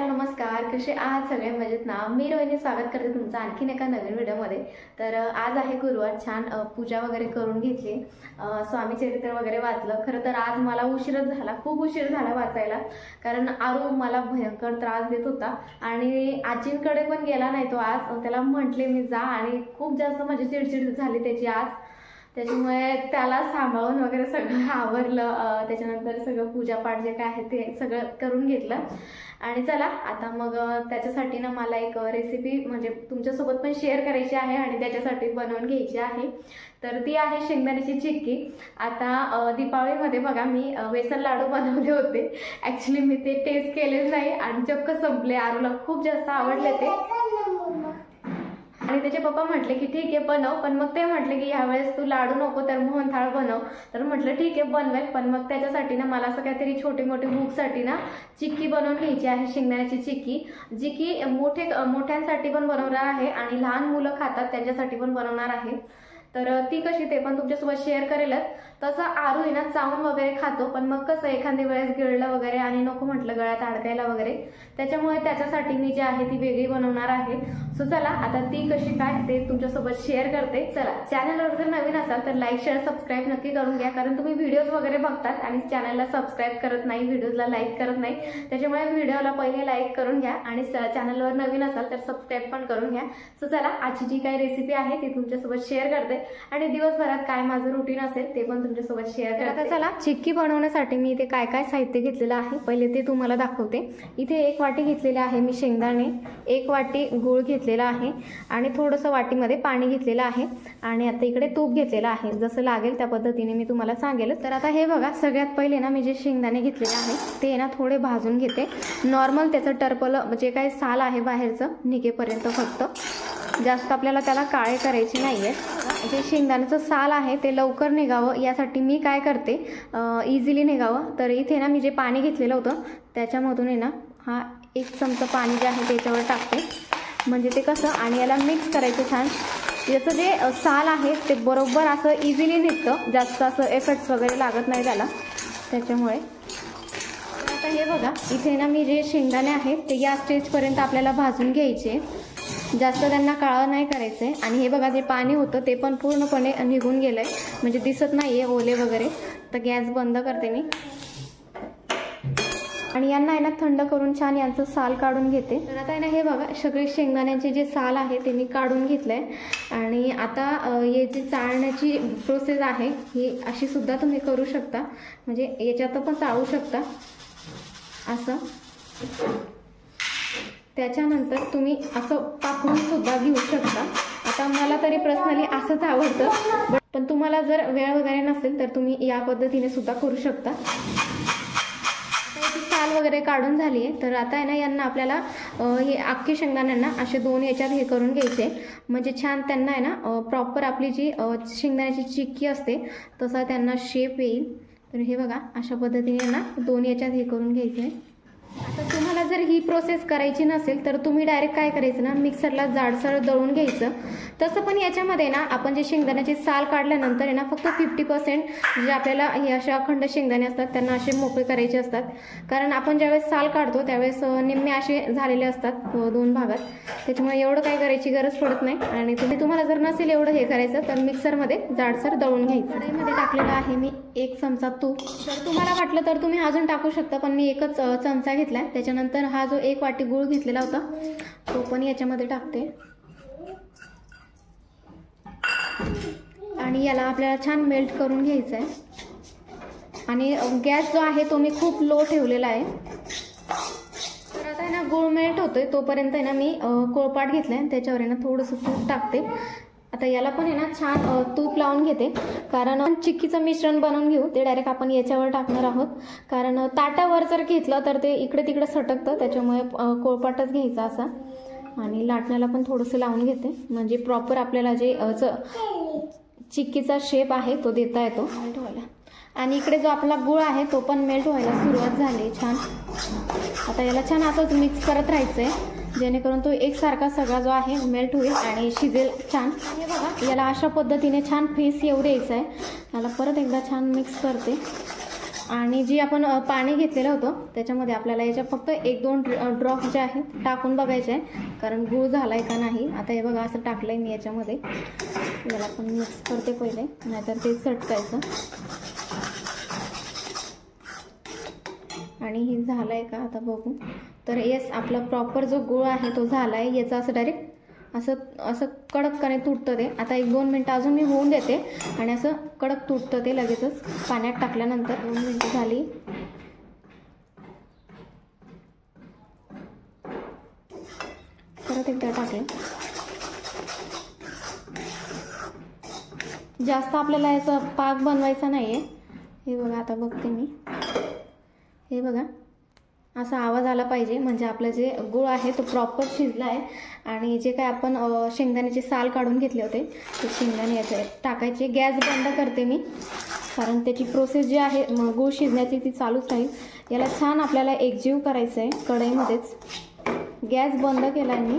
नमस्कार, कसे आहात सगळे? मजेत ना? मी रोहिणी स्वागत करते तुमचं आणखीन एका नवीन व्हिडिओमध्ये। तर आज आहे गुरुवार, छान पूजा वगैरे करून घेतली, स्वामी चरित्र वगैरे वाचलं। खरं तर आज मला उशीरच झाला, खूप उशीर झाला वाचायला, कारण आरू मला भयंकर त्रास देत होता आणि आजींकडे पण गेला नाही तो आज। त्याला म्हटले मी जा आणि खूप जास्त माझी चिडचिड झाली त्याची आज, त्याच्यामुळे त्याला सांभाळून वगैरे सगळं आवरलं। त्याच्यानंतर सगळं पूजापाठ जे काय आहे ते सगळं करून घेतलं आणि चला आता मग त्याच्यासाठी ना मला एक रेसिपी म्हणजे तुमच्यासोबत पण शेअर करायची आहे आणि त्याच्यासाठी बनवून घ्यायची आहे। तर ती आहे शेंगदाण्याची चिक्की। आता दीपावलीमध्ये बघा मी बेसन लाडू बनवले होते, ॲक्च्युली मी ते टेस्ट केलेच नाही आणि चक्क संपले। आरूला खूप जास्त आवडले ते आणि त्याचे पप्पा म्हटले की ठीक आहे बनव, पण मग ते म्हटले की यावेळेस तू लाडू नको तर मोहनथाळ बनव। तर म्हटलं ठीक आहे बनवेल, पण मग त्याच्यासाठी ना मला असं काहीतरी छोटे मोठे भूकसाठी ना चिक्की बनवून घ्यायची आहे, शेंगदाण्याची चिक्की, जी की मोठ्यांसाठी पण बनवणार आहे आणि लहान मुलं खातात त्यांच्यासाठी पण बनवणार आहे। तर ती कशी ते पण तुमच्यासोबत शेअर करेलच। तसं आरू आहे ना चावून वगैरे खातो, पण मग कसं एखाद्या वेळेस गिळलं वगैरे आणि नको म्हटलं गळ्यात अडकायला वगैरे, त्याच्यामुळे त्याच्यासाठी मी जी आहे ती वेगळी बनवणार आहे। सो चला आता ती कशी काय ते तुमच्यासोबत शेअर करते। चला, चॅनलवर जर नवीन असाल तर लाईक शेअर सबस्क्राईब नक्की करून घ्या, कारण तुम्ही व्हिडिओज वगैरे बघतात आणि चॅनलला सबस्क्राईब करत नाही, व्हिडिओजला लाईक करत नाही, त्याच्यामुळे व्हिडिओला पहिले लाईक करून घ्या आणि चॅनलवर नवीन असाल तर सबस्क्राईब पण करून घ्या। सो चला आजची जी काही रेसिपी आहे ती तुमच्यासोबत शेअर करते आणि दिवसभरात काय माझं रुटीन असेल ते पण तुमच्यासोबत शेअर करते। चला, चिक्की बनवण्यासाठी मी इथे काय काय साहित्य घेतलेलं आहे पहिले ते तुम्हाला दाखवते। इथे 1 वाटी घेतलेले आहे मी शेंगदाणे, 1 वाटी गूळ घेतलेला आहे आणि थोडंसं वाटीमध्ये पाणी घेतलेलं आहे आणि आता इकडे तूप घेतलेलं आहे। जसं लागेल त्या पद्धतीने मी तुम्हाला सांगेल। तर आता हे बघा, सगळ्यात पहिले ना मी जे शेंगदाणे घेतलेले आहे ते ना थोडे भाजून घेते, नॉर्मल त्याचं टर्पलं जे काही साल आहे बाहेरचं निघेपर्यंत, फक्त जास्त आपल्याला त्याला काळे करायचे नाहीये। जे शेंगदाण्याचं साल आहे ते लवकर निघावं यासाठी मी काय करते, इझिली निघावं, तर इथे ना मी जे पाणी घेतलेलं होतं त्याच्यामधून आहे ना हा 1 चमचा पाणी जे आहे त्याच्यावर टाकते, म्हणजे ते कसं आणि याला मिक्स करायचं छान। याचं जे साल आहे ते बरोबर असं इझिली निघतं, जास्त असं एफर्ट्स वगैरे लागत नाही त्याला, त्याच्यामुळे। आता हे बघा, इथे ना मी जे शेंगदाणे आहेत ते या स्टेजपर्यंत आपल्याला भाजून घ्यायचे, जास्त त्यांना काळं नाही करायचंय। आणि हे बघा, जे पाणी होतं ते पण पूर्णपणे निघून गेलंय, म्हणजे दिसत नाहीये ओले वगैरे। तर गॅस बंद करते मी आणि यांना आहे ना थंड करून छान यांचं साल काढून घेते। तर आता आहे ना हे बघा, सगळे शेंगदाण्याचे जे साल आहे ते मी काढून घेतलंय आणि आता हे जे चाळण्याची प्रोसेस आहे ही अशी सुद्धा तुम्ही करू शकता, म्हणजे याच्यात पण चाळू शकता असं। त्याच्यानंतर तुम्ही असं पाकळून सुद्धा घेऊ शकता। आता मला तरी पर्सनली असंच आवडतं, पण तुम्हाला जर वेळ वगैरे नसेल तर तुम्ही या पद्धतीने सुद्धा करू शकता। साल वगैरे काढून झाली आहे, तर आता आहे ना यांना आपल्याला हे अख्खे शेंगदाण्यांना असे 2 याच्यात हे करून घ्यायचे, म्हणजे छान त्यांना आहे ना प्रॉपर आपली जी शेंगदाण्याची चिक्की असते तसा त्यांना शेप येईल। तर हे बघा, अशा पद्धतीने ना 2 याच्यात हे करून घ्यायचे। आता तुम्हाला जर ही प्रोसेस करायची नसेल तर तुम्ही डायरेक्ट काय करायचं ना, मिक्सरला जाडसर दळून घ्यायचं। तसं पण याच्यामध्ये ना आपण जे शेंगदाण्याचे साल काढल्यानंतर आहे ना फक्त 50% जे आपल्याला हे अशा अखंड शेंगदाणे असतात त्यांना असे मोकळे करायचे असतात, कारण आपण ज्यावेळेस साल काढतो त्यावेळेस निम्मे असे झालेले असतात 2 भागात, त्याच्यामुळे एवढं काही करायची गरज पडत नाही। आणि तुम्हाला जर नसेल एवढं हे करायचं तर मिक्सरमध्ये जाडसर दळून घ्यायचं। कढईमध्ये टाकलेलं आहे मी 1 चमचा तूप, तर तुम्हाला वाटलं तर तुम्ही अजून टाकू शकता, पण मी 1च चमचा घेतलाय। त्याच्यानंतर हा जो 1 वाटी गूळ घेतलेला होता तो पण याच्यामध्ये टाकते आणि याला आपल्याला छान मेल्ट करून घ्यायचं आहे आणि गॅस जो आहे तो मी खूप लो ठेवलेला आहे। तर आता आहे ना गूळ मेल्ट होतोय तोपर्यंत आहे ना मी कोळपाट घेतलाय, त्याच्यावर आहे ना थोडंसं तूप टाकते। आता याला पण आहे ना छान तूप लावून घेते, कारण चिक्कीचं मिश्रण बनवून घेऊ ते डायरेक्ट आपण याच्यावर टाकणार आहोत, कारण ताटावर जर घेतलं तर ते इकडे तिकडे सटकतं, त्याच्यामुळे कोळपाटच घ्यायचा असा। आणि लाटण्याला पण थोडंसं लावून घेते, म्हणजे प्रॉपर आपल्याला जे चिक्कीचा शेप आहे तो देता येतो व्हायला। आणि इकडे जो आपला गूळ आहे तो पण मेल्ट व्हायला सुरुवात झाली छान। आता याला छान असंच मिक्स करत राहायचं आहे, जेणेकरून तो एकसारखा सगळा जो आहे मेल्ट होईल आणि शिजेल छान. हे बघा, याला अशा पद्धतीने छान फेस येऊ द्यायचं आहे. याला परत एकदा छान मिक्स करते. आणि जी आपण पाणी घेतलेलं होतं त्याच्यामध्ये आपल्याला याच्या फक्त 1-2 ड्रॉप जे आहेत टाकून बघायचे आहे, कारण गूळ झाला आहे का नाही. आता हे बघा, असं टाकलं आहे मी याच्यामध्ये. याला पण मिक्स करते पहिले, नाहीतर ते चटकायचं. आणि हे झालं आहे का आता बघू. तर येस, आपला प्रॉपर जो गूळ आहे तो झाला आहे. याचा असं डायरेक्ट असं कडकपणे तुटतं ते. आता 1-2 मिनटं अजून मी होऊन देते आणि असं कडक तुटतं ते लगेचच पाण्यात टाकल्यानंतर. 2 मिनटं झाली. परत एकदा टाकलं. जास्त आपल्याला याचा पाक बनवायचा नाही आहे. हे बघा, आता बघते मी. हे बघा, असा आवाज आला पाहिजे, म्हणजे आपलं जे गूळ आहे तो प्रॉपर शिजला आहे. आणि जे काय आपण शेंगदाण्याचे साल काढून घेतले होते ते शेंगदाणे याचे टाकायचे. गॅस बंद करते मी, कारण त्याची प्रोसेस जी आहे गूळ शिजण्याची ती चालूच राहील. याला छान आपल्याला एकजीव करायचं आहे कढईमध्येच. गॅस बंद केला आहे मी.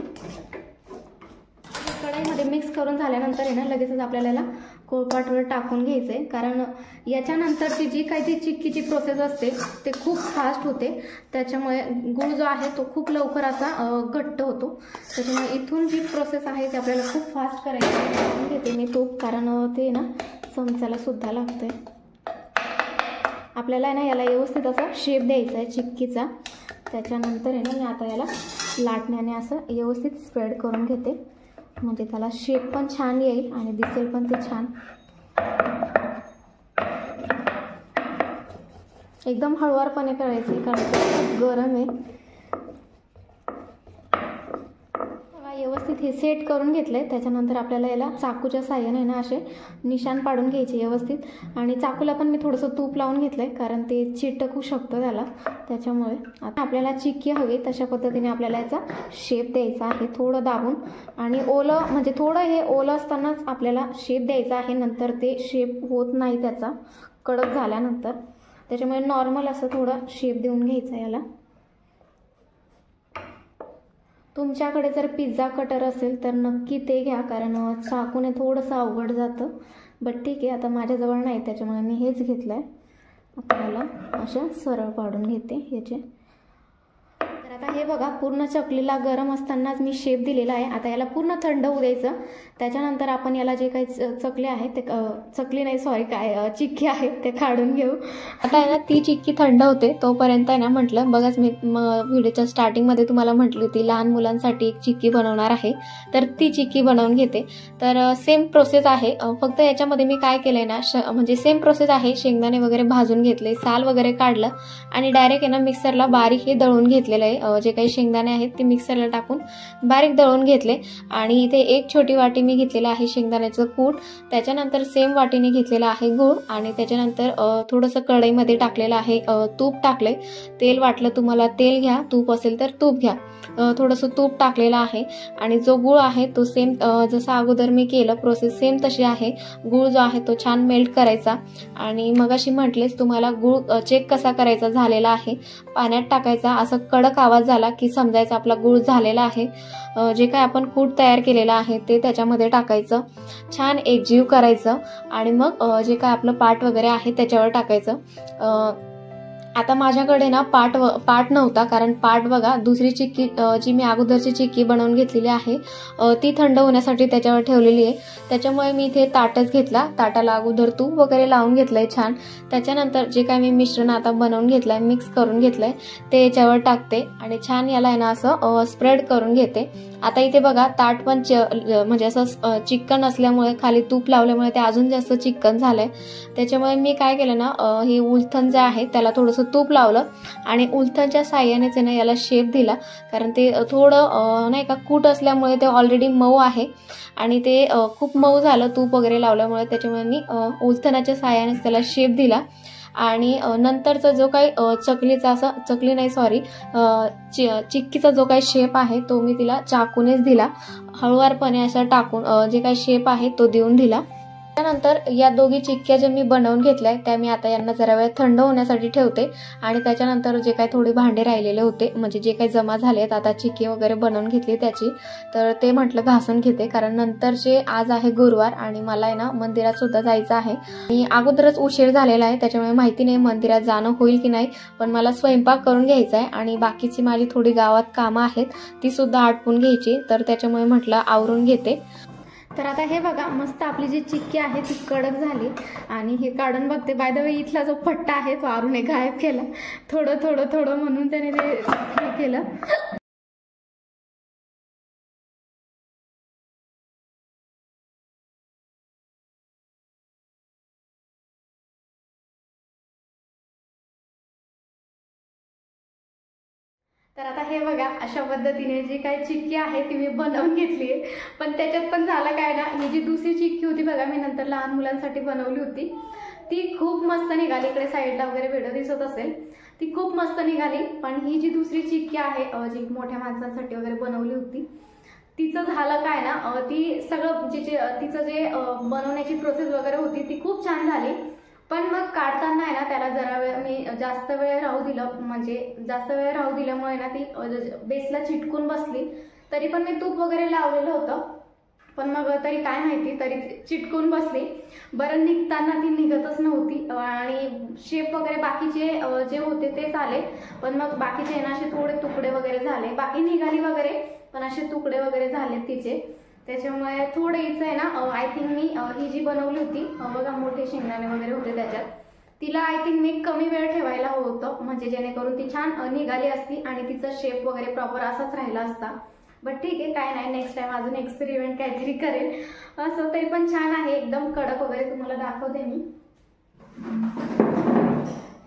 कढईमध्ये मिक्स करून झाल्यानंतर आहे ना, लगेचच आपल्याला याला कोळपाटवर टाकून घ्यायचं आहे, कारण याच्यानंतरची जी काही ती चिक्कीची प्रोसेस असते ते खूप फास्ट होते. त्याच्यामुळे गूळ जो आहे तो खूप लवकर असा घट्ट होतो. त्याच्यामुळे इथून जी प्रोसेस आहे ती आपल्याला खूप फास्ट करायची. घेते मी तूप, कारण ते ना चमच्याला सुद्धा लागतं आहे. आपल्याला आहे ना याला व्यवस्थित असा शेप द्यायचा आहे चिक्कीचा. त्याच्यानंतर आहे ना मी आता याला लाटण्याने असं व्यवस्थित स्प्रेड करून घेते, म्हणजे त्याला शेप पण छान येईल आणि दिसेल पण ते छान. एकदम हळुवारपणे करायचे, कारण ते खूप गरम आहे. व्यवस्थित हे सेट करून घेतलंय. त्याच्यानंतर आपल्याला याला चाकूच्या साह्याने ना असे निशाण पाडून घ्यायचे व्यवस्थित. आणि चाकूला पण मी थोडंसं तूप लावून घेतलंय, कारण ते चिटकू शकतं त्याला. त्याच्यामुळे आता आपल्याला चिक्की हवी तशा पद्धतीने आपल्याला याचा शेप द्यायचा आहे, थोडं दाबून. आणि ओलं, म्हणजे थोडं हे ओलं असतानाच आपल्याला शेप द्यायचा आहे, नंतर ते शेप होत नाही त्याचा कडक झाल्यानंतर. त्याच्यामुळे नॉर्मल असं थोडं शेप देऊन घ्यायचा याला. तुमच्याकडे जर पिझ्झा कटर असेल तर नक्की ते घ्या, कारण चाकूने थोडंसं अवघड जातं. बट ठीक आहे, आता माझ्याजवळ नाही त्याच्यामुळे मी हेच घेतलं आहे. आपल्याला अशा सरळ पाडून घेते याचे. तर आता हे बघा, पूर्ण चकलीला गरम असतानाच मी शेप दिलेला आहे. आता याला पूर्ण थंड होऊ द्यायचं. त्याच्यानंतर आपण याला जे काही चकली आहे ते चकली नाही सॉरी काय चिक्की आहे ते काढून घेऊ. आता आहे ना ती चिक्की थंड होते तोपर्यंत आहे ना म्हटलं, बघाच मी व्हिडिओच्या स्टार्टिंगमध्ये तुम्हाला म्हटली होती लहान मुलांसाठी एक चिक्की बनवणार आहे, तर ती चिक्की बनवून घेते. तर सेम प्रोसेस आहे, फक्त याच्यामध्ये मी काय केलंय ना, म्हणजे सेम प्रोसेस आहे. शेंगदाणे वगैरे भाजून घेतले, साल वगैरे काढलं आणि डायरेक्ट आहे ना मिक्सरला बारीक हे दळून घेतलेलं आहे. जे काही शेंगदाणे आहेत ते मिक्सरला टाकून बारीक दळून घेतले. आणि इथे 1 छोटी वाटी मी घेतलेलं आहे शेंगदाण्याचं कूट. त्याच्यानंतर सेम वाटीने घेतलेला आहे गूळ. आणि त्याच्यानंतर थोडंसं कढईमध्ये टाकलेलं आहे तूप टाकलंय. तेल वाटलं तुम्हाला तेल घ्या, तूप असेल तर तूप घ्या. थोडंसं तूप टाकलेलं आहे. आणि जो गूळ आहे तो सेम जसं अगोदर मी केलं प्रोसेस सेम तशी आहे. गूळ जो आहे तो छान मेल्ट करायचा. आणि मगाशी म्हटलेच तुम्हाला गूळ चेक कसा करायचा झालेला आहे, पाण्यात टाकायचा. असं कडक आवाज झाला की समजायचा आपला गूळ झालेला आहे. जे काय आपण कूट तयार केलेलं आहे ते त्याच्यामध्ये टाकायचं, छान एकजीव करायचं. आणि मग जे काय आपलं पाट वगैरे आहे त्याच्यावर टाकायचं. आता माझ्याकडे ना पाट नव्हता, कारण पाट बघा दुसरी चिक्की जी मी अगोदरची चिक्की बनवून घेतलेली आहे ती थंड होण्यासाठी त्याच्यावर ठेवलेली आहे. त्याच्यामुळे मी इथे ताटच घेतला. ताटाला अगोदर तूप वगैरे लावून घेतलंय छान. त्याच्यानंतर जे काय मी मिश्रण आता बनवून घेतलंय, मिक्स करून घेतलंय ते याच्यावर टाकते आणि छान याला आहे ना असं स्प्रेड करून घेते. आता इथे बघा ताट पण म्हणजे असं चिकन असल्यामुळे खाली तूप लावल्यामुळे ते अजून जास्त चिकन झालंय. त्याच्यामुळे मी काय केलं ना, हे उलथन जे आहे त्याला थोडंसं तूप लावलं आणि उलथनच्या साह्यानेच ना याला शेप दिला, कारण ते थोडं नाही का कूट असल्यामुळे ते ऑलरेडी मऊ आहे आणि ते खूप मऊ झालं तूप वगैरे लावल्यामुळे. त्याच्यामुळे मी उलथनाच्या साह्यानेच त्याला शेप दिला. आणि नंतरचा जो काही चकलीचा असा चकली नाही सॉरी चिक्कीचा जो काही शेप आहे तो मी तिला चाकूनेच दिला. हळुवारपणे असा टाकून जे काही शेप आहे तो देऊन दिला. त्यानंतर या दोघी चिक्क्या ज्या मी बनवून घेतल्या त्या मी आता यांना जरा वेळ थंड होण्यासाठी ठेवते आणि त्याच्यानंतर जे काही थोडे भांडे राहिलेले होते म्हणजे जे काही जमा झालेत आता चिक्की वगैरे बनवून घेतली त्याची, तर ते म्हटलं घासून घेते कारण नंतरचे आज आहे गुरुवार आणि मला आहे ना मंदिरात सुद्धा जायचं आहे. आणि अगोदरच उशीर झालेला आहे त्याच्यामुळे माहिती नाही मंदिरात जाणं होईल की नाही, पण मला स्वयंपाक करून घ्यायचा आहे आणि बाकीची माझी थोडी गावात कामं आहेत ती सुद्धा आटपून घ्यायची, तर त्याच्यामुळे म्हटलं आवरून घेते. तर आता हे बघा मस्त आपली जी चिक्की आहे ती कडक झाली आणि हे काढून बघते. बाय द वे इथला जो पट्टा आहे तो आरूने गायब केला, थोडं थोडं थोडं म्हणून त्याने ते हे केलं. तर आता हे बघा अशा पद्धतीने जी काही चिक्की आहे ती मी बनवून घेतली आहे, पण त्याच्यात पण झालं काय ना, ही जी दुसरी चिक्की होती बघा मी नंतर लहान मुलांसाठी बनवली होती ती खूप मस्त निघाली. इकडे साईडला वगैरे व्हिडिओ दिसत असेल, ती खूप मस्त निघाली. पण ही जी दुसरी चिक्की आहे जी मोठ्या माणसांसाठी वगैरे बनवली होती तिचं झालं काय ना, ती सगळं तिचं जे बनवण्याची प्रोसेस वगैरे होती ती खूप छान झाली, पण मग काढताना आहे ना त्याला जरा वेळ मी जास्त वेळ राहू दिलं, म्हणजे जास्त वेळ राहू दिल्यामुळे ना ती बेसला चिटकून बसली. तरी पण मी तूप वगैरे लावलेलं होतं पण मग तरी काय माहिती तरी चिटकून बसली. बरं निघताना ती निघतच नव्हती आणि शेप वगैरे बाकीचे जे होते ते झाले, पण मग बाकीचे ना असे थोडे तुकडे वगैरे झाले. बाकी निघाली वगैरे पण असे तुकडे वगैरे झाले तिचे, त्याच्यामुळे थोडं हिचं आहे ना आय थिंक मी ही जी बनवली होती बघा मोठे शेंगदाणे वगैरे होते त्याच्यात, तिला आय थिंक मी कमी वेळ ठेवायला हवं होतं म्हणजे जेणेकरून ती छान निघाली असती आणि तिचा शेप वगैरे प्रॉपर असाच राहिला असता. बट ठीक आहे काय नाही, नेक्स्ट टाइम अजून एक्सपेरिमेंट काहीतरी करेल. असं तरी पण छान आहे एकदम कडक वगैरे. तुम्हाला दाखवते मी,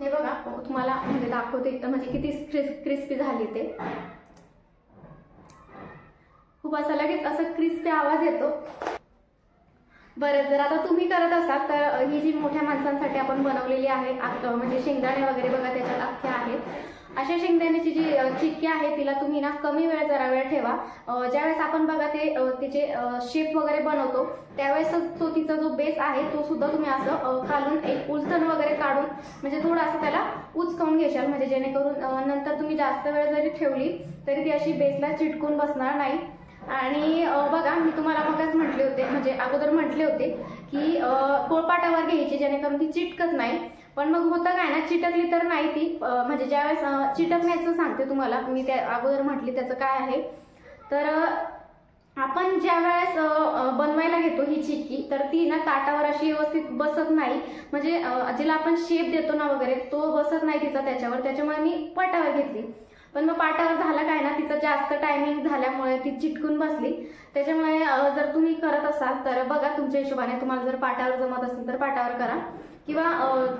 हे बघा तुम्हाला म्हणजे दाखवते म्हणजे किती क्रिस्पी झाली ते. खूप असं लगेच असं क्रिस्पी आवाज येतो. बरं जर आता तुम्ही करत असाल तर ही जी मोठ्या माणसांसाठी आपण बनवलेली आहे म्हणजे शेंगदाणे वगैरे बघा त्याच्यात अख्खे आहेत, अशा शेंगदाण्याची जी चिक्की आहे तिला तुम्ही ना कमी वेळ जरा वेळ ठेवा. ज्यावेळेस आपण बघा ते तिचे शेप वगैरे बनवतो त्यावेळेसच तो तिचा जो बेस आहे तो सुद्धा तुम्ही असं खालून एक उलथन वगैरे काढून म्हणजे थोडं असं त्याला उचकावून घेशाल, म्हणजे जेणेकरून नंतर तुम्ही जास्त वेळ जरी ठेवली तरी ती अशी बेसला चिटकून बसणार नाही. आणि बघा मी तुम्हाला मगच म्हटले होते म्हणजे अगोदर म्हटले होते की पोळपाटावर घ्यायची जेणेकरून ती चिटकत नाही, पण मग होतं काय ना चिटकली तर नाही ती म्हणजे ज्यावेळेस चिटकण्याचं सांगते तुम्हाला मी त्या अगोदर म्हटली त्याचं काय आहे. तर आपण ज्या वेळेस बनवायला घेतो ही चिक्की तर ती ना ताटावर अशी व्यवस्थित बसत नाही, म्हणजे जिला आपण शेप देतो ना वगैरे तो बसत नाही तिचा त्याच्यावर, त्याच्यामुळे मी पाटावर घेतली. पण मग पाटावर झालं काय ना तिचं जास्त टायमिंग झाल्यामुळे ती चिटकून बसली. त्याच्यामुळे जर तुम्ही करत असाल तर बघा तुमच्या हिशोबाने, तुम्हाला जर पाटावर जमत असेल तर पाटावर करा किंवा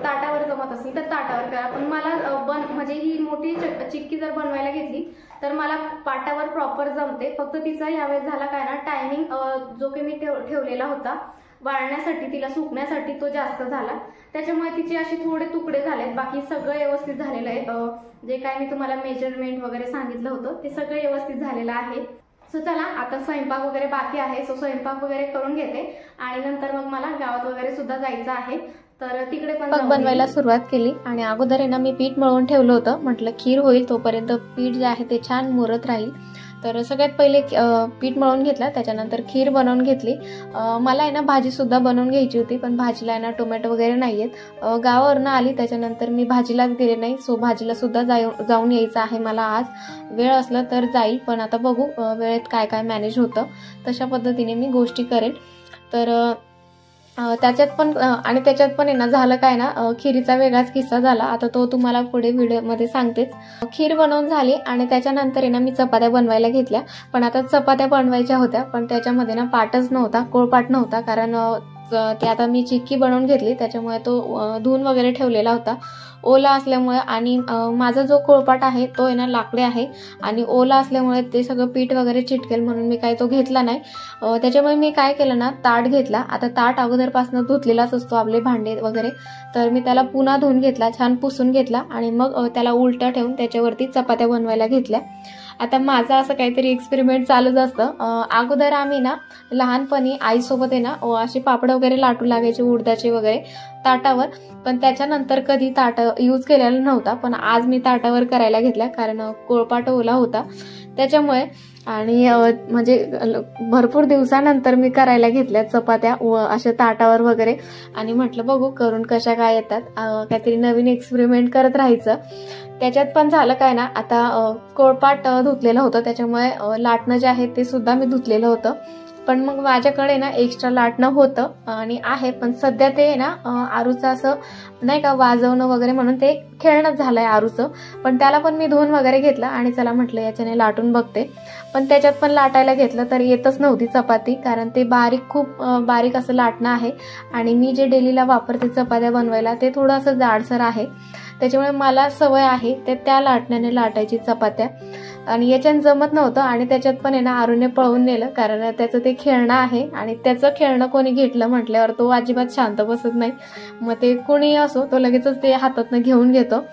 ताटावर जमत असेल तर ताटावर करा. पण मला म्हणजे ही मोठी चिक्की जर बनवायला घेतली तर मला पाटावर प्रॉपर जमते. फक्त तिचा यावेळेस झाला काय ना टायमिंग जो की मी ठेवलेला होता वाळण्यासाठी तिला सुकण्यासाठी तो जास्त झाला, त्याच्यामुळे तिचे असे थोडे तुकडे झालेत. बाकी सगळं व्यवस्थित झालेलं आहे, जे काय मी तुम्हाला मेजरमेंट वगैरे सांगितलं होतं ते सगळं व्यवस्थित झालेलं आहे. सो चला आता स्वयंपाक वगैरे बाकी आहे, सो स्वयंपाक वगैरे करून घेते आणि नंतर मग मला गावात वगैरे सुद्धा जायचं आहे तर तिकडे पण बनवायला सुरुवात केली. आणि अगोदर आहे ना मी पीठ मळून ठेवलं होतं, म्हटलं खीर होईल तोपर्यंत पीठ जे आहे ते छान मुरत राहील. तर सगळ्यात पहिले पीठ मळून घेतलं, त्याच्यानंतर खीर बनवून घेतली. मला आहे ना भाजीसुद्धा बनवून घ्यायची होती पण भाजीला आहे ना टोमॅटो वगैरे नाही आहेत, गावावरनं आली त्याच्यानंतर मी भाजीलाच गेले नाही. सो भाजीला सुद्धा जाऊन यायचं आहे मला आज, वेळ असलं तर जाईल पण आता बघू वेळेत काय काय मॅनेज होतं तशा पद्धतीने मी गोष्टी करेन. तर त्याच्यात पण आहे ना झालं काय ना खिरीचा वेगळाच किस्सा झाला, आता तो तुम्हाला पुढे व्हिडिओमध्ये सांगतेच. खीर बनवून झाली आणि त्याच्यानंतर आहे ना मी चपात्या बनवायला घेतल्या. पण आता चपात्या बनवायच्या होत्या पण त्याच्यामध्ये ना पाटच नव्हता, कोळपाट नव्हता, कारण ते आता मी चिक्की बनवून घेतली त्याच्यामुळे तो धुवून वगैरे ठेवलेला होता. ओला असल्यामुळे आणि माझा जो पोळपाट आहे तो आहे ना लाकडी आहे आणि ओला असल्यामुळे ते सगळं पीठ वगैरे चिटकेल म्हणून मी काही तो घेतला नाही। त्याच्यामुळे मी काय केलं ना, ताट घेतला। आता ताट अगोदरपासून धुतलेलाच असतो आपले भांडे वगैरे, तर मी त्याला पुन्हा धुवून घेतला, छान पुसून घेतला आणि मग त्याला उलटं ठेवून त्याच्यावरती चपात्या बनवायला घेतल्या। आता माझं असं काहीतरी एक्सपेरिमेंट चालूच असतं। अगोदर आम्ही ना लहानपणी आईसोबत आहे ना असे पापड वगैरे लाटू लागायचे उडदाचे वगैरे ताटावर, पण त्याच्यानंतर कधी ताट यूज केलेला नव्हता, पण आज मी ताटावर करायला घेतला कारण पोळपाट ओला होता त्याच्यामुळे। आणि म्हणजे भरपूर दिवसानंतर मी करायला घेतल्या चपात्या अशा ताटावर वगैरे आणि म्हटलं बघू करून कशा काय येतात, काहीतरी नवीन एक्सपेरिमेंट करत राहायचं। त्याच्यात पण झालं काय ना, आता पोळपाट धुतलेलं होतं त्याच्यामुळे लाटणं जे आहे ते सुद्धा मी धुतलेलं होतं, पण मग माझ्याकडे ना एक्स्ट्रा लाटणं होतं आणि आहे, पण सध्या ते ना आरूचं असं नाही का वाजवणं वगैरे म्हणून ते खेळणंच झालंय आरूचं, पण त्याला पण मी धुवून वगैरे घेतलं आणि चला म्हटलं याच्याने लाटून बघते। पण त्याच्यात पण लाटायला घेतलं तर येतच नव्हती चपाती, कारण ते खूप बारीक असं लाटणं आहे आणि मी जे डेलीला वापरते चपात्या बनवायला ते थोडं असं जाडसर आहे, त्याच्यामुळे मला सवय आहे त्या लाटण्याने लाटायची चपात्या आणि याच्यात जमत नव्हतं। आणि त्याच्यात पण आहे ना आरूने पळवून नेलं, कारण त्याचं ते खेळणं आहे आणि त्याचं खेळणं कोणी घेतलं म्हटल्यावर तो अजिबात शांत बसत नाही, मग ते कोणी असो तो लगेचच ते हातातनं घेऊन घेतो,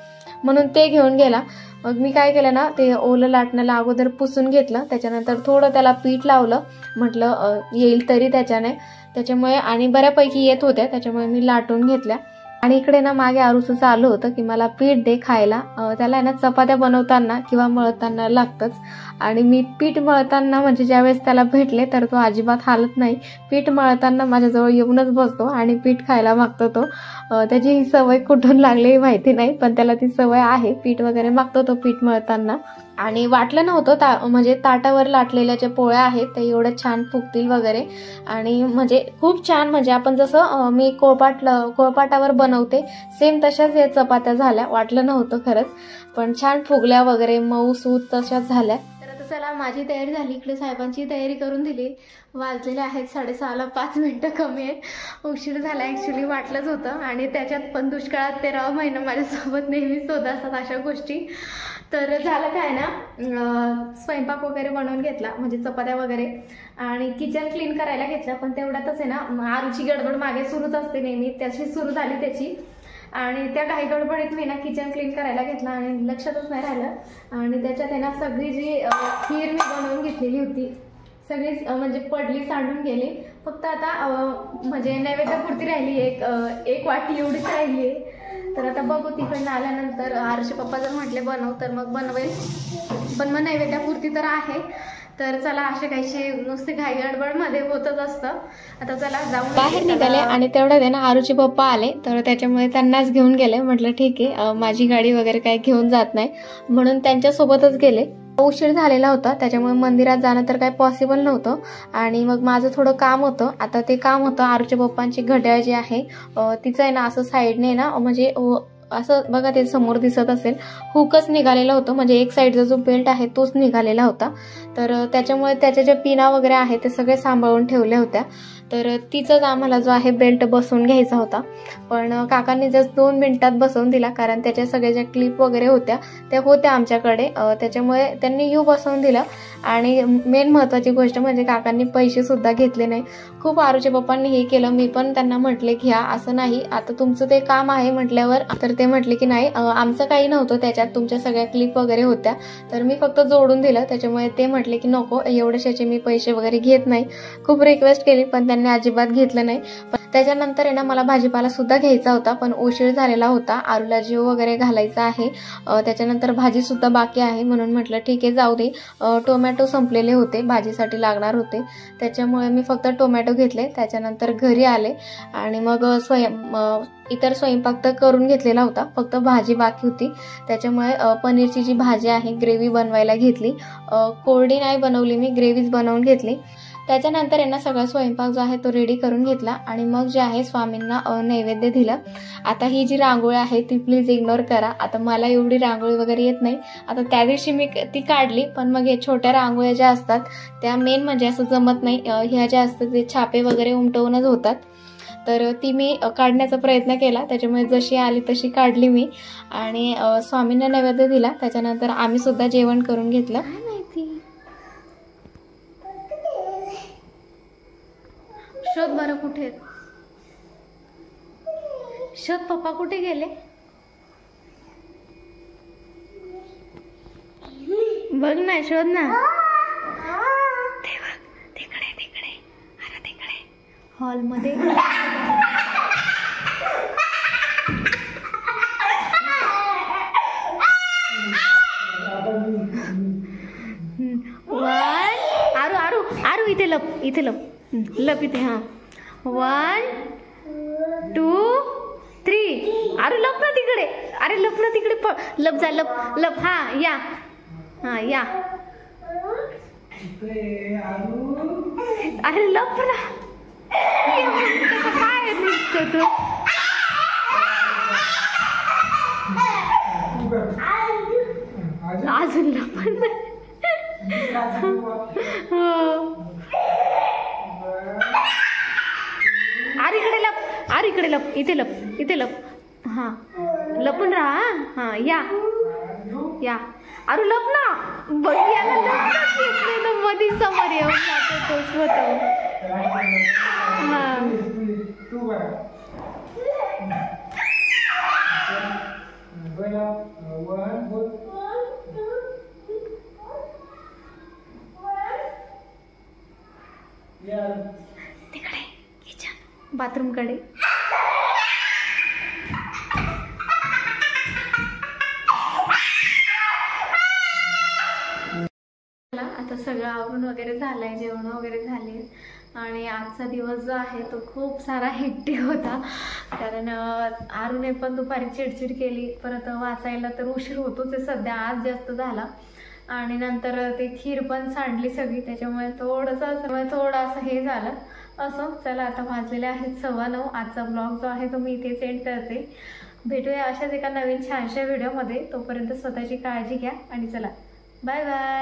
म्हणून ते घेऊन गेला। मग मी काय केलं ना, ते ओलं लाटण्याला अगोदर पुसून घेतलं, त्याच्यानंतर थोडं त्याला पीठ लावलं, म्हटलं येईल तरी त्याच्यामुळे आणि बऱ्यापैकी येत होत्या त्याच्यामुळे मी लाटून घेतल्या। आणि इकडे ना मागे आरूचं चालू होतं की मला पीठ दे खायला, त्याला ना चपात्या बनवताना किंवा मळताना लागतंच आणि मी पीठ मळताना म्हणजे ज्यावेळेस त्याला भेटले तर तो अजिबात हालत नाही, पीठ मळताना माझ्याजवळ येऊनच बसतो आणि पीठ खायला मागतो तो। त्याची ही सवय कुठून लागली माहिती नाही, पण त्याला ती सवय आहे, पीठ वगैरे मागतो तो पीठ मळताना। आणि वाटलं नव्हतं म्हणजे ताटावर लाटलेल्या ज्या पोळ्या आहेत त्या एवढ्या छान फुगतील वगैरे, आणि म्हणजे खूप छान, म्हणजे आपण जसं मी पोळपाटावर बनवते सेम तशाच या चपात्या झाल्या, वाटलं नव्हतं खरंच, पण छान फुगल्या वगैरे मऊसूत तशाच झाल्या। तर आता चला माझी तयारी झाली, इकडे साहेबांची तयारी करून दिली, वाजलेले आहेत 6:30, 5 मिनिटं कमी आहे, उशीर झाला ॲक्च्युली वाटलंच होतं। आणि त्याच्यात पण दुष्काळात 13वा महिना माझ्यासोबत नेहमीच होत असतात अशा गोष्टी। तर झालं काय ना, स्वयंपाक वगैरे बनवून घेतला म्हणजे चपात्या वगैरे आणि किचन क्लीन करायला घेतलं, पण तेवढ्यातच आहे ना आरूची गडबड मागे सुरूच असते नेहमी, त्याची सुरू झाली त्याची, आणि त्या काही गडबडीत मी ना किचन क्लीन करायला घेतला आणि लक्षातच नाही राहिलं। आणि त्याच्यात आहे ना सगळी जी खीर मी बनवून घेतलेली होती सगळीच म्हणजे पडली, सांडून गेली, फक्त आता म्हणजे नैवेद्यापुरती राहिली एक वाटी एवढीच राहिली आहे। तर आता बघू तिकडनं आल्यानंतर आरूचे पप्पा जर म्हटले बनव तर मग बनवेल, पण मग नैवेद्यापुरती तर आहे। तर चला असे काहीशी नुसते घाई गडबडमध्ये होतच असतं। आता चला जाऊन बाहेर निघाले आणि तेवढ्यात आहे ना आरूचे पप्पा आले, तर त्याच्यामुळे त्यांनाच घेऊन गेले, म्हटलं ठीक आहे माझी गाडी वगैरे काही घेऊन जात नाही म्हणून त्यांच्यासोबतच गेले। उशीर झालेला होता त्याच्यामुळे मंदिरात जाणं तर काही पॉसिबल नव्हतं आणि मग माझं थोडं काम होतं। आता ते काम होतं आरूच्या पप्पांची घड्याळ जी आहे तिचं आहे ना असं साईडने ना म्हणजे असं बघा ते समोर दिसत असेल हुकच निघालेलं होतं, म्हणजे एक साईडचा जो बेल्ट आहे तोच निघालेला होता, तर त्याच्यामुळे त्याच्या ज्या पिना वगैरे आहेत ते सगळे सांभाळून ठेवल्या होत्या। तर तिचाच आम्हाला जो आहे बेल्ट बसवून घ्यायचा होता, पण काकांनी जस्ट 2 मिनिटात बसवून दिला, कारण त्याच्या सगळ्या ज्या क्लिप वगैरे होत्या त्या होत्या आमच्याकडे, त्याच्यामुळे त्यांनी बसवून दिलं। आणि मेन महत्त्वाची गोष्ट म्हणजे काकांनी पैसे सुद्धा घेतले नाही। खूप आरूच्या पप्पांनी हे केलं, मी पण त्यांना म्हटले घ्या, असं नाही आता तुमचं ते काम आहे म्हटल्यावर, तर ते म्हटले की नाही आमचं काही नव्हतं त्याच्यात, तुमच्या सगळ्या क्लिप वगैरे होत्या तर मी फक्त जोडून दिलं, त्याच्यामुळे ते म्हटले की नको एवढ्याशाचे मी पैसे वगैरे घेत नाही। खूप रिक्वेस्ट केली पण त्यांनी अजिबात घेतलं नाही। त्याच्यानंतर आहे ना मला भाजीपाला सुद्धा घ्यायचा होता, पण उशीर झालेला होता, आरूला जेव वगैरे घालायचा आहे, त्याच्यानंतर भाजी सुद्धा बाकी आहे, म्हणून म्हटलं ठीक आहे जाऊ दे। टोमॅटो संपलेले होते, भाजीसाठी लागणार होते, त्याच्यामुळे मी फक्त टोमॅटो घेतले। त्याच्यानंतर घरी आले आणि मग इतर स्वयंपाक तर करून घेतलेला होता, फक्त भाजी बाकी होती, त्याच्यामुळे पनीरची जी भाजी आहे ग्रेव्ही बनवायला घेतली। कोरडी नाही बनवली मी, ग्रेव्हीच बनवून घेतली। त्याच्यानंतर यांना सगळा स्वयंपाक जो आहे तो रेडी करून घेतला आणि मग जे आहे स्वामींना नैवेद्य दिलं। आता ही जी रांगोळी आहे ती प्लीज इग्नोर करा, आता मला एवढी रांगोळी वगैरे येत नाही। आता त्या दिवशी मी ती काढली, पण मग हे छोट्या रांगोळ्या ज्या असतात त्या मेन म्हणजे असं जमत नाही, ह्या ज्या असतात ते छापे वगैरे उमटवूनच होतात। तर ती मी काढण्याचा प्रयत्न केला, त्याच्यामुळे जशी आली तशी काढली मी आणि स्वामींना नैवेद्य दिला. त्याच्यानंतर आम्ही सुद्धा जेवण करून घेतलं. काय माहिती, शोध बरं कुठे, शोध पप्पा कुठे गेले, बघ ना, शोध ना, तिकडे तिकडे, अरे तिकडे हॉलमध्ये. आरू आरू आरू इथे लप, इथे लप, लप इथे. हा 1 2 3. अरे लप ना तिकडे, अरे लप ना तिकडे, लप जा, लप लप. हा या, हा या, अरे लप ना, काय निघतो तू. अजून लप. अरे इकडे लप, अरे इकडे लप, इथे लप, इथे लप. हा लपून राहा. हा या या, अरे लप ना, बघ याला लपच येत नाही ना, मधी समोर येऊन जातो तो स्वतः. हा तिकडे किचन, बाथरूम कडे. आता सगळं आवरून वगैरे झालंय, जेवण वगैरे झाले आणि आजचा दिवस जो आहे तो खूप सारा हेक्टिक होता. कारण आरूने पण दुपारी चिडचिड केली, परत वाचायला तर उशीर होतोच आहे सध्या, आज जास्त झाला. आणि नंतर ते खीर पण सांडली सगळी, त्याच्यामुळे थोडंसं हे झालं. असो, चला आता वाजलेले आहेत 9:15. आजचा ब्लॉग जो आहे तो मी इथे सेंड करते. भेटूया अशाच एका नवीन छानशा व्हिडिओमध्ये. तोपर्यंत स्वतःची काळजी घ्या आणि चला बाय बाय.